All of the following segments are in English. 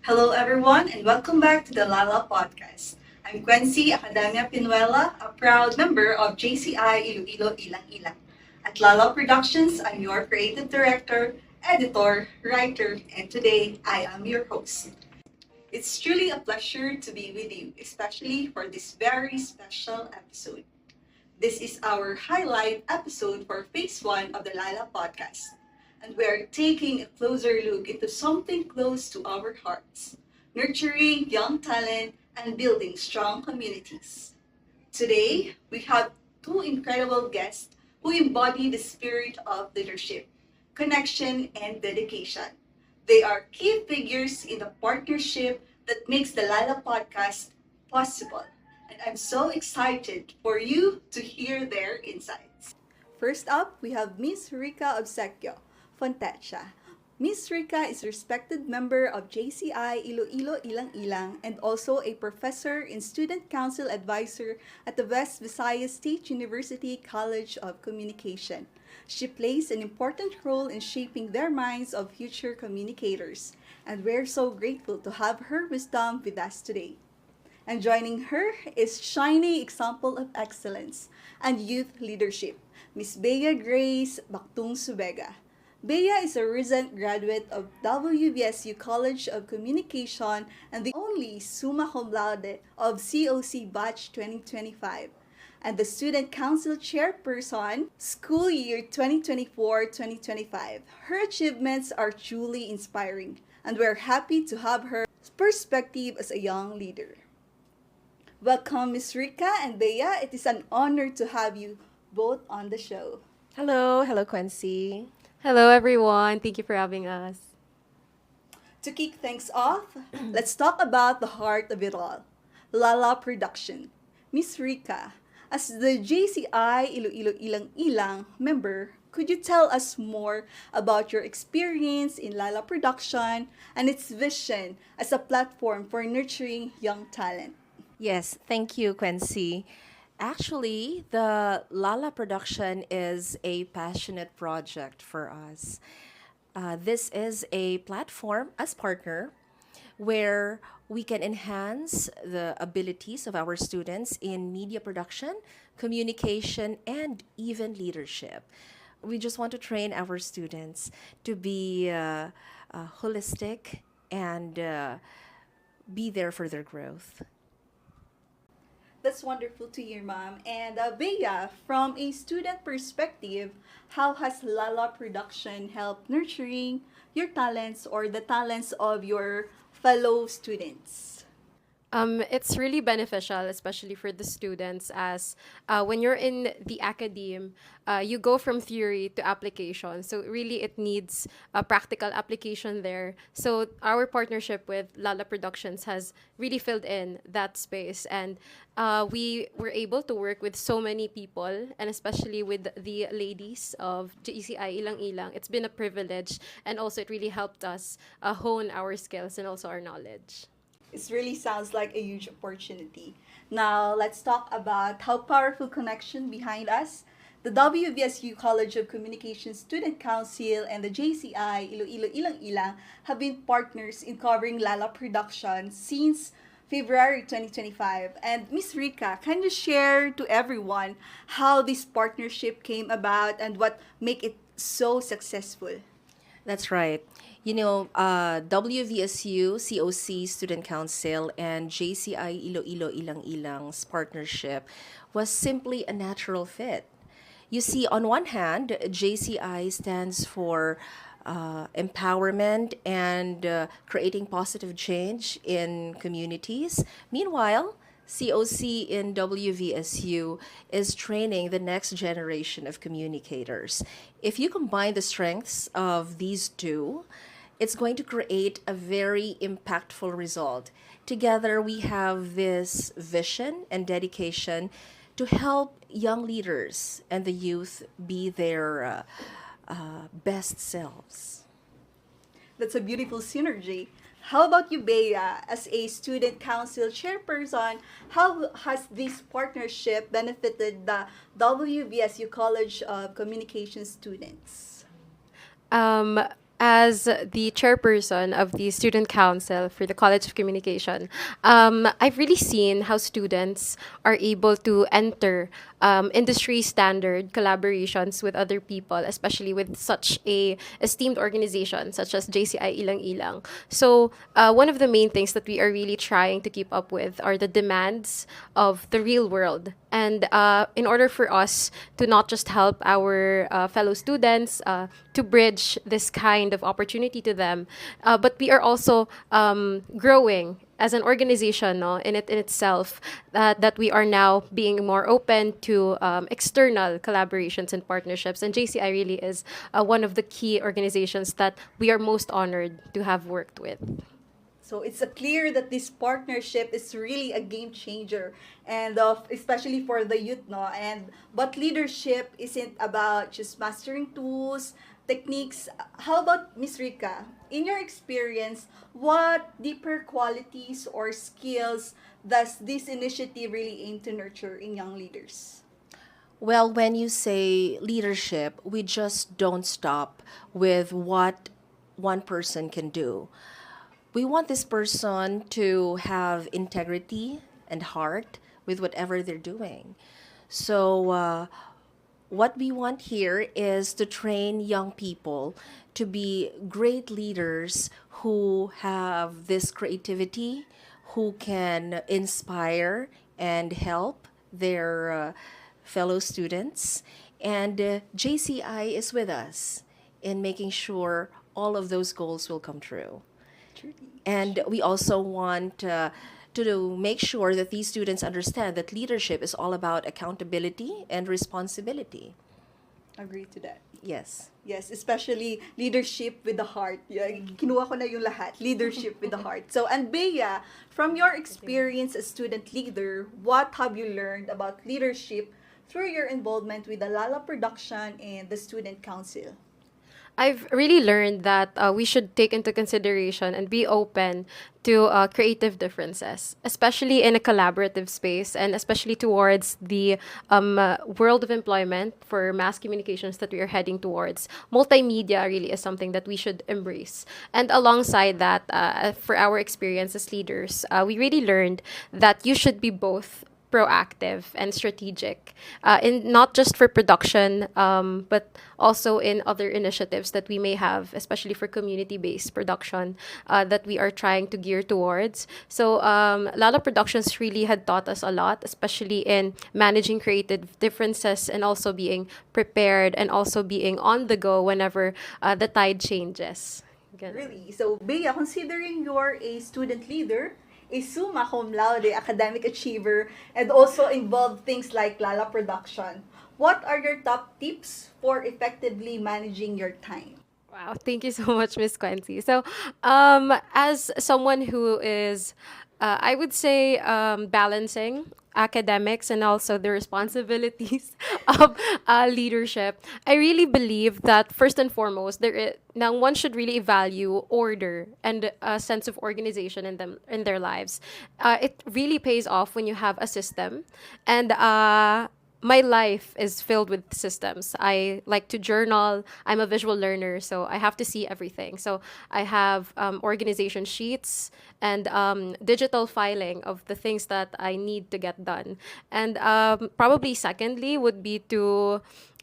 Hello, everyone, and welcome back to the LALA Podcast. I'm Kwensi Academia Pinuela, a proud member of JCI Iloilo Ilang Ilang. At LALA Productions, I'm your creative director, editor, writer, and today I am your host. It's truly a pleasure to be with you, especially for this very special episode. This is our highlight episode for phase one of the LALA Podcast, and we're taking a closer look into something close to our hearts, nurturing young talent and building strong communities. Today, we have two incredible guests who embody the spirit of leadership, connection, and dedication. They are key figures in the partnership that makes the LALA podcast possible. And I'm so excited for you to hear their insights. First up, we have Miss Rica Obsequio Funtecha. Miss Rica is a respected member of JCI Iloilo Ilang Ilang and also a professor and student council advisor at the West Visayas State University College of Communication. She plays an important role in shaping their minds of future communicators, and we're so grateful to have her wisdom with us today. And joining her is shining example of excellence and youth leadership, Miss Bea Grace Bactung Subega. Bea is a recent graduate of WVSU College of Communication and the only Summa Cum Laude of COC Batch 2025 and the Student Council Chairperson, School Year 2024-2025. Her achievements are truly inspiring, and we're happy to have her perspective as a young leader. Welcome, Ms. Rica and Bea. It is an honor to have you both on the show. Hello, Kwensi. Hello, everyone. Thank you for having us. To kick things off, let's talk about the heart of it all, LALA Production. Ms. Rica, as the JCI Iloilo Ilang Ilang member, could you tell us more about your experience in LALA Production and its vision as a platform for nurturing young talent? Yes, thank you, Kwensi. Actually, the LALA production is a passionate project for us. This is a platform as partner where we can enhance the abilities of our students in media production, communication, and even leadership. We just want to train our students to be holistic and be there for their growth. That's wonderful to hear, Ma'am. And Bea, from a student perspective, how has LALA Production helped nurturing your talents or the talents of your fellow students? It's really beneficial, especially for the students, as when you're in the academe, you go from theory to application. So really, it needs a practical application there. So our partnership with Lala Productions has really filled in that space, and we were able to work with so many people, and especially with the ladies of JCI Ilang Ilang. It's been a privilege, and also it really helped us hone our skills and also our knowledge. It really sounds like a huge opportunity. Now, let's talk about how powerful connection behind us. The WVSU College of Communication Student Council and the JCI Iloilo Ilang Ilang have been partners in covering LALA production since February 2025. And Miss Rica, can you share to everyone how this partnership came about and what make it so successful? That's right. WVSU, COC Student Council, and JCI Iloilo Ilang Ilang's partnership was simply a natural fit. You see, on one hand, JCI stands for empowerment and creating positive change in communities. Meanwhile, COC in WVSU is training the next generation of communicators. If you combine the strengths of these two, it's going to create a very impactful result. Together, we have this vision and dedication to help young leaders and the youth be their best selves. That's a beautiful synergy. How about you, Bea? As a student council chairperson, how has this partnership benefited the WVSU College of Communication students? Um, As the chairperson of the student council for the College of Communication, I've really seen how students are able to enter industry standard collaborations with other people, especially with such a esteemed organization such as JCI Ilang Ilang. So one of the main things that we are really trying to keep up with are the demands of the real world. And in order for us to not just help our fellow students to bridge this kind of opportunity to them, but we are also growing as an organization, no, in itself, that we are now being more open to external collaborations and partnerships. And JCI really is one of the key organizations that we are most honored to have worked with. So it's clear that this partnership is really a game changer, and especially for the youth, no. And but leadership isn't about just mastering tools, techniques. How about Miss Rica? In your experience, what deeper qualities or skills does this initiative really aim to nurture in young leaders? Well, when you say leadership, we just don't stop with what one person can do. We want this person to have integrity and heart with whatever they're doing. So, what we want here is to train young people to be great leaders who have this creativity, who can inspire and help their fellow students. And JCI is with us in making sure all of those goals will come true. And we also want to make sure that these students understand that leadership is all about accountability and responsibility. Agree to that. Yes. Yes, especially leadership with the heart. Yeah, kinuha ko na yung lahat. Leadership with the heart. So, and Bea, from your experience as student leader, what have you learned about leadership through your involvement with the LALA Production and the Student Council? I've really learned that we should take into consideration and be open to creative differences, especially in a collaborative space and especially towards the world of employment for mass communications that we are heading towards. Multimedia really is something that we should embrace. And alongside that, for our experience as leaders, we really learned that you should be both proactive and strategic, in not just for production, but also in other initiatives that we may have, especially for community-based production that we are trying to gear towards. So LALA Productions really had taught us a lot, especially in managing creative differences and also being prepared and also being on the go whenever the tide changes. Ganun. Really? So, Bea, considering you're a student leader, a Summa Cum Laude academic achiever, and also involved things like LALA Production, what are your top tips for effectively managing your time? Wow, thank you so much, Miss Kwensi. So, as someone who is, I would say, balancing academics and also the responsibilities of leadership, I really believe that first and foremost, now one should really value order and a sense of organization in them in their lives. It really pays off when you have a system, and my life is filled with systems. I like to journal. I'm a visual learner, so I have to see everything. So I have organization sheets and digital filing of the things that I need to get done. And probably secondly would be to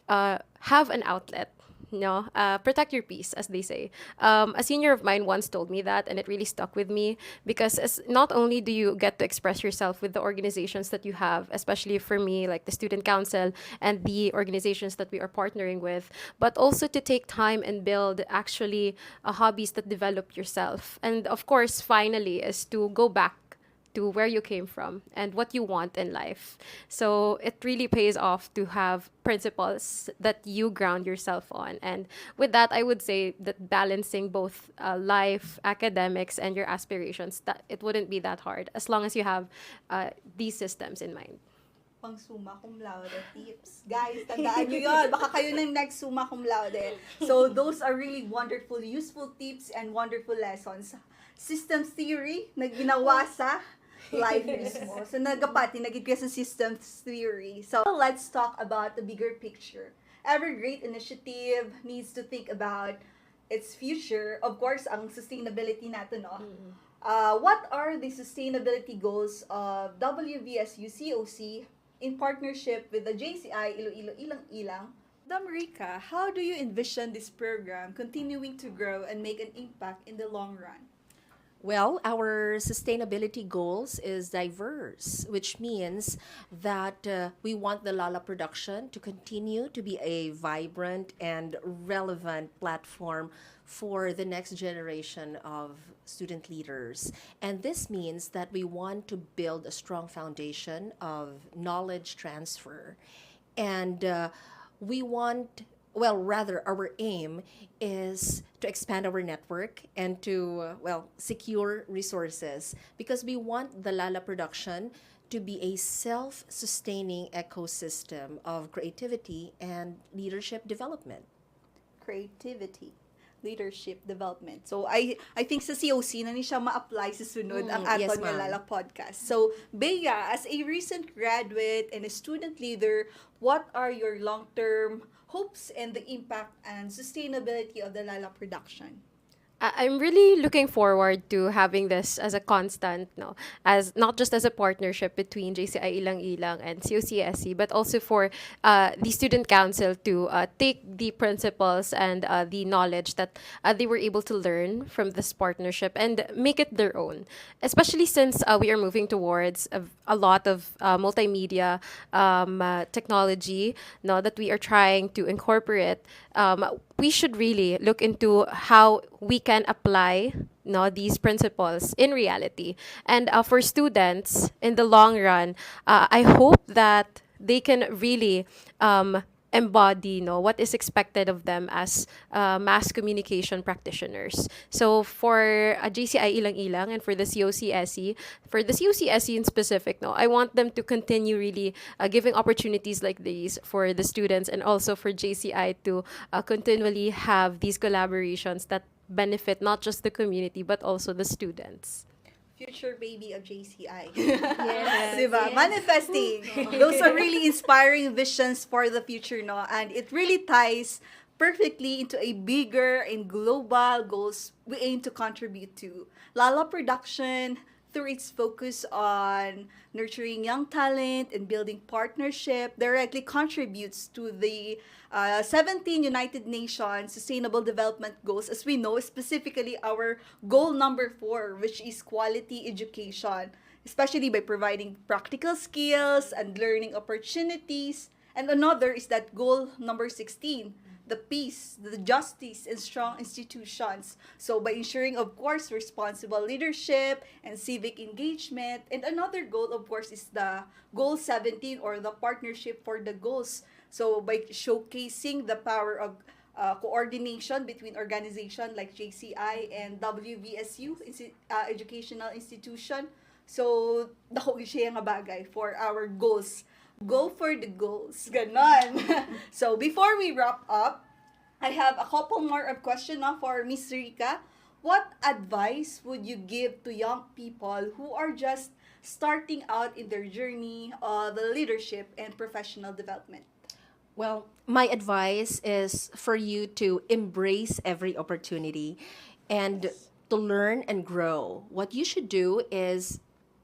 have an outlet. No, protect your peace, as they say. A senior of mine once told me that, and it really stuck with me because not only do you get to express yourself with the organizations that you have, especially for me, like the Student Council and the organizations that we are partnering with, but also to take time and build actually hobbies that develop yourself. And of course, finally, is to go back to where you came from and what you want in life. So it really pays off to have principles that you ground yourself on. And with that, I would say that balancing both life, academics, and your aspirations, that it wouldn't be that hard as long as you have these systems in mind. Pang Summa Cum Laude tips. Guys, tandaan nyo yun. Baka kayo ng next Summa Cum Laude. So those are really wonderful, useful tips and wonderful lessons. Systems theory na ginawa sa life mismo. So nagapati, nagigya sa systems theory. So let's talk about the bigger picture. Every great initiative needs to think about its future, of course, ang sustainability natin, no? What are the sustainability goals of WVSU COC in partnership with the JCI Iloilo Ilang Ilang? Rica, how do you envision this program continuing to grow and make an impact in the long run? Well, our sustainability goals is diverse, which means that we want the LALA production to continue to be a vibrant and relevant platform for the next generation of student leaders. And this means that we want to build a strong foundation of knowledge transfer. And we want, well, rather, our aim is to expand our network and to, secure resources because we want the LALA production to be a self-sustaining ecosystem of creativity and leadership development. Creativity, leadership development. So I think sa COC na ni siya ma-apply sa sunod ang yes, aton nga ma'am. LALA podcast. So Bea, as a recent graduate and a student leader, what are your long-term hopes and the impact and sustainability of the LALA production? I'm really looking forward to having this as a constant, no, as not just as a partnership between JCI Ilang Ilang and COCSE, but also for the student council to take the principles and the knowledge that they were able to learn from this partnership and make it their own. Especially since we are moving towards a lot of multimedia technology, no, that we are trying to incorporate. We should really look into how we can apply, no, these principles in reality. And for students, in the long run, I hope that they can really embody, no, what is expected of them as mass communication practitioners. So for JCI Ilang Ilang and for the COCSE, in specific, no, I want them to continue really giving opportunities like these for the students and also for JCI to continually have these collaborations that benefit not just the community but also the students. Future baby of JCI. Yes. Diba? Manifesting. Those are really inspiring visions for the future, no? And it really ties perfectly into a bigger and global goals we aim to contribute to. LALA Production, through its focus on nurturing young talent and building partnership, directly contributes to the 17 United Nations Sustainable Development Goals, as we know, specifically our goal number 4, which is quality education, especially by providing practical skills and learning opportunities. And another is that goal number 16, the peace, the justice, and strong institutions. So by ensuring, of course, responsible leadership and civic engagement. And another goal, of course, is the goal 17 or the partnership for the goals. So by showcasing the power of coordination between organizations like JCI and WVSU, educational institution. So, dako siya nga bagay for our goals. Go for the goals. Ganon. So, before we wrap up, I have a couple more of questions now for Miss Rica. What advice would you give to young people who are just starting out in their journey of leadership and professional development? Well, my advice is for you to embrace every opportunity and to learn and grow. What you should do is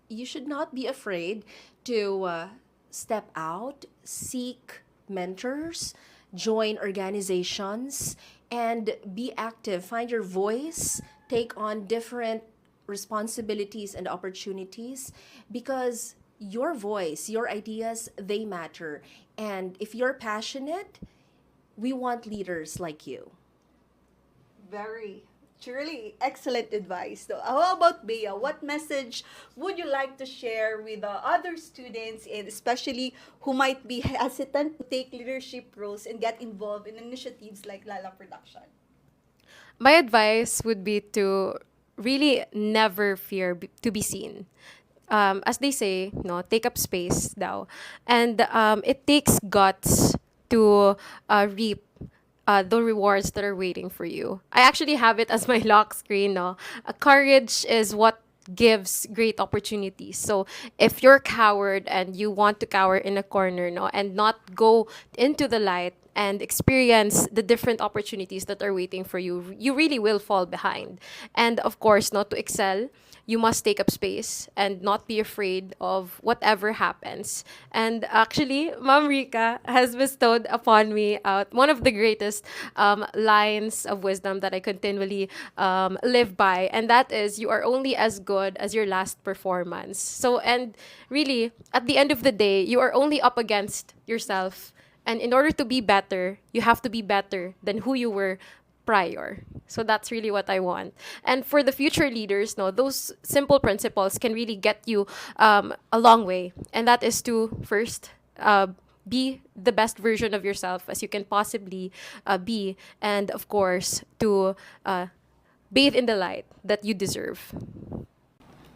you should not be afraid to step out, seek mentors, join organizations, and be active. Find your voice, take on different responsibilities and opportunities because your voice, your ideas, they matter. And if you're passionate, we want leaders like you. Very truly excellent advice. So, how about Bea? What message would you like to share with other students and especially who might be hesitant to take leadership roles and get involved in initiatives like LALA Production? My advice would be to really never fear to be seen. As they say, no, take up space daw. And it takes guts to reap the rewards that are waiting for you. I actually have it as my lock screen. No, courage is what gives great opportunities. So if you're coward and you want to cower in a corner, no, and not go into the light and experience the different opportunities that are waiting for you, you really will fall behind. And of course, not to excel, you must take up space and not be afraid of whatever happens. And actually, Ma'am Rica has bestowed upon me one of the greatest lines of wisdom that I continually live by, and that is, you are only as good as your last performance. So, and really, at the end of the day, you are only up against yourself. And in order to be better, you have to be better than who you were prior. So that's really what I want. And for the future leaders, no, those simple principles can really get you a long way. And that is to first be the best version of yourself as you can possibly be, and of course to bathe in the light that you deserve.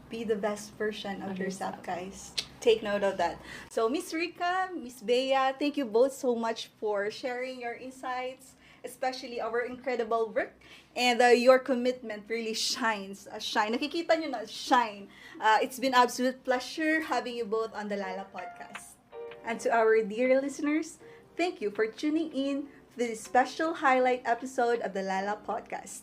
Be the best version of yourself, guys. Take note of that. So, Miss Rica, Miss Bea, thank you both so much for sharing your insights, especially our incredible work. And your commitment really shines. Shine. Nakikita nyo na, shine. It's been absolute pleasure having you both on the LALA Podcast. And to our dear listeners, thank you for tuning in to this special highlight episode of the LALA Podcast.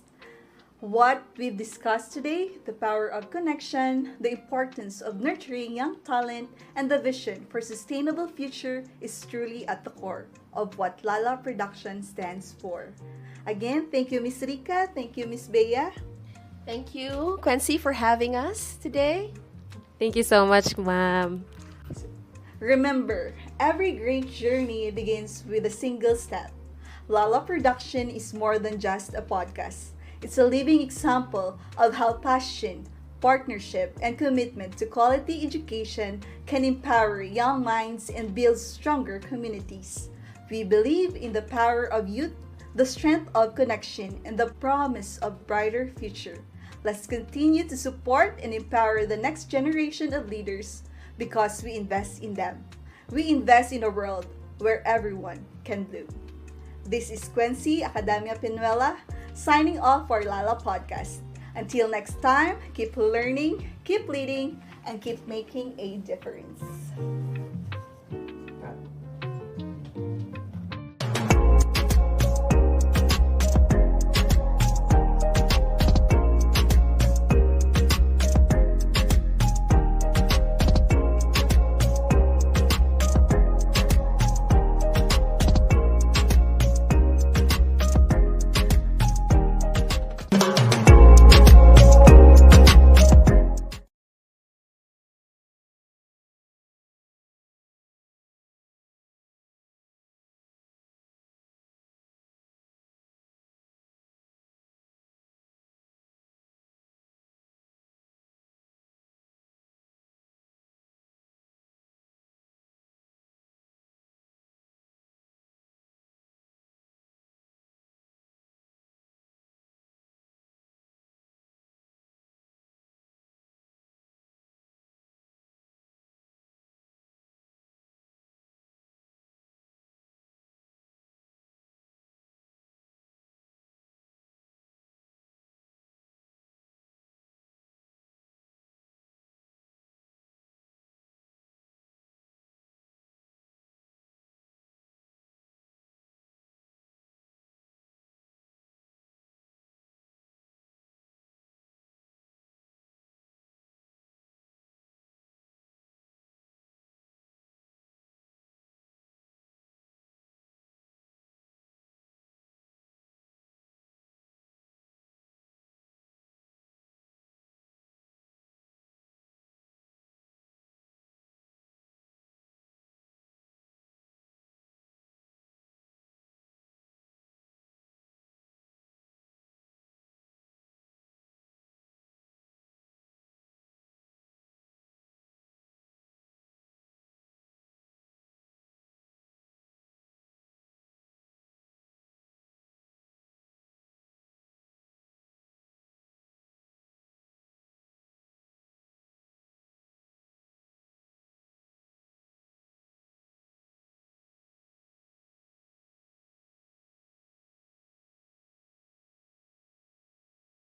What we've discussed today, the power of connection, the importance of nurturing young talent, and the vision for sustainable future is truly at the core of what LALA Production stands for. Again, thank you, Miss Rica. Thank you, Miss Bea. Thank you, Kwensi, for having us today. Thank you so much, ma'am. Remember, every great journey begins with a single step. LALA Production is more than just a podcast. It's a living example of how passion, partnership, and commitment to quality education can empower young minds and build stronger communities. We believe in the power of youth, the strength of connection, and the promise of brighter future. Let's continue to support and empower the next generation of leaders because we invest in them. We invest in a world where everyone can bloom. This is Kwensi Academia Pinuela, signing off for LALA Podcast. Until next time, keep learning, keep leading, and keep making a difference.